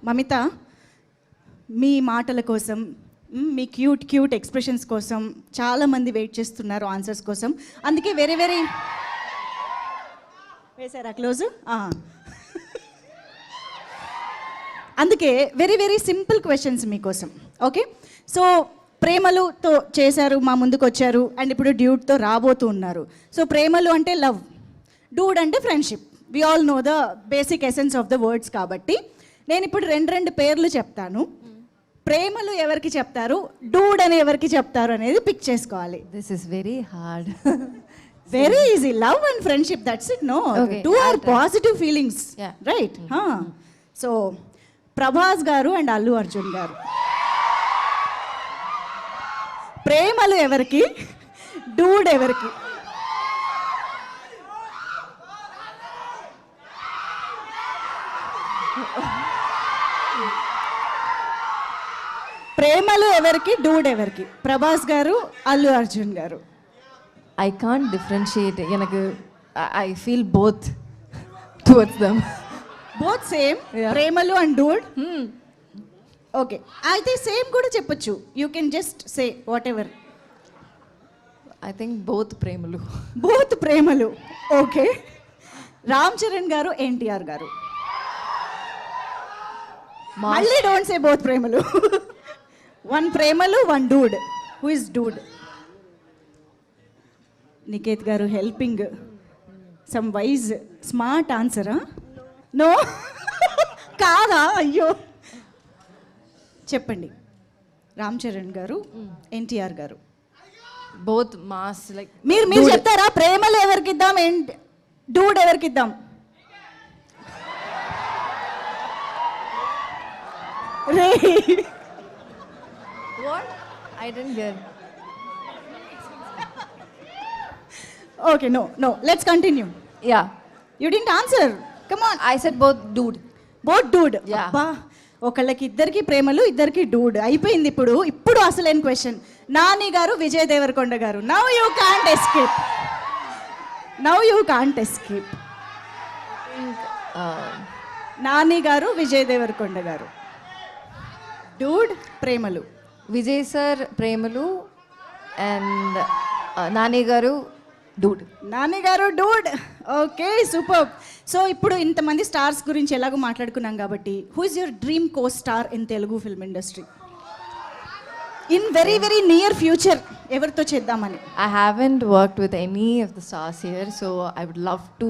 మమిత, మీ మాటల కోసం, మీ cute expressions కోసం చాలామంది వెయిట్ చేస్తున్నారు ఆన్సర్స్ కోసం. అందుకే వేరే వేసారా క్లోజ్? అందుకే వెరీ సింపుల్ క్వశ్చన్స్ మీకోసం. ఓకే, సో ప్రేమలుతో చేశారు, మా ముందుకు వచ్చారు, అండ్ ఇప్పుడు డ్యూట్తో రాబోతూ ఉన్నారు. సో ప్రేమలు అంటే లవ్, డూడ్ అంటే friendship. We all know the basic essence of the words. కాబట్టి నేను ఇప్పుడు రెండు పేర్లు చెప్తాను. ప్రేమలు ఎవరికి చెప్తారు, డూడ్ అని ఎవరికి చెప్తారు అనేది పిక్ చేసుకోవాలి. This is very hard. Very easy. Love and friendship, that's it. No, two are positive feelings, right? So Prabhas garu and Allu Arjun గారు, ప్రేమలు ఎవరికి, డూడ్ ఎవరికి? ప్రేమలు ఎవరికి, డూడ్ ఎవరికి? ప్రభాస్ గారు, అల్లు అర్జున్ గారు. I can't differentiate. I feel both towards them. Both same? Yeah. Premalu and dude. Okay, అయితే సేమ్ కూడా చెప్పొచ్చు. You can just say whatever. I think both Premalu. Both Premalu. Okay, Ram Charan garu, NTR garu. మళ్ళీ don't say both Premalu. One Premalu, one dude. Who is dude? Niketh garu helping some wise smart ఆన్సరా? No కాదా? అయ్యో, చెప్పండి. రామ్ చరణ్ గారు, ఎన్టీఆర్ గారు. Both mass like. మీరు చెప్తారా? ప్రేమలు ఎవరికి ఇద్దాం, డూడ్ ఎవరికి ఇద్దాం? రే, What? I didn't get. okay, no, let's continue. Yeah. You didn't answer, come on. I said both dude. Both Dude. Yeah. అబ్బా, ఒకళ్ళకి ఇద్దరికి ప్రేమలు, ఇద్దరికి డూడ్ అయిపోయింది. ఇప్పుడు అసలైన క్వశ్చన్. నాని గారు, విజయ్ దేవరకొండ గారు. Now you can't escape. Nani గారు, విజయ్ దేవరకొండ గారు. డూడ్, ప్రేమలు. Vijay sir ప్రేమలు and Nani garu dude. Nani గారు డూడ్. Okay, super. సో ఇప్పుడు ఇంతమంది స్టార్స్ గురించి ఎలాగో మాట్లాడుకున్నాం కాబట్టి, who is your dream co star in Telugu film industry? In very near future ఎవరితో చేద్దామని? I haven't worked with any of the stars here, so I would love to,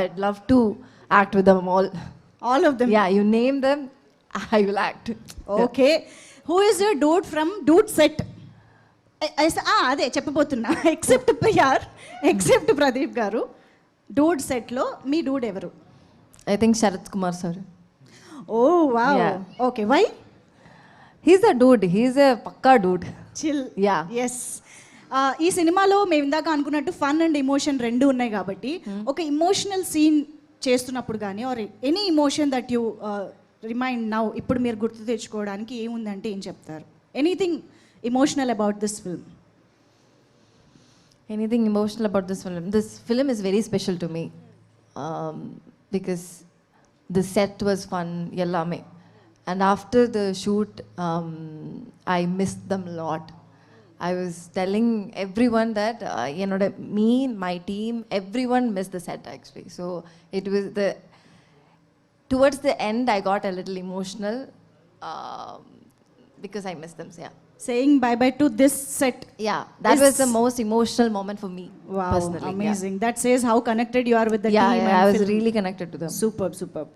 I'd love to act with them all. All of them? Yeah, you name them, I will act. Okay, who is your dude from dude set? అదే చెప్పబోతున్నా. Except ప్రియార్, except Pradeep garu, dude సెట్లో మీ dude ఎవరు? I think Sharath Kumar sir. Oh wow. Yeah. Okay, why? He's a dude. He's a pakka dude. Chill. Yeah. Yes. ఈ సినిమాలో మేము ఇందాక అనుకున్నట్టు ఫన్ అండ్ ఎమోషన్ రెండు ఉన్నాయి కాబట్టి, ఒక ఇమోషనల్ సీన్ చేస్తున్నప్పుడు కానీ, are any emotion that you remind now, ఇప్పుడు మీరు గుర్తు తెచ్చుకోవడానికి ఏముందంటే ఏం చెప్తారు? Anything emotional about this film? Anything emotional about this film? This film is very special to me because the set was fun, yellame. And after the shoot, I missed them a lot. I was telling everyone that, me, my team, everyone missed the set actually. So it was towards the end, I got a little emotional because I missed them. So yeah. Saying bye to this set. Yeah, that was the most emotional moment for me. Wow, personally. amazing. That says how connected you are with the Yeah, team. I was really connected to them. Superb.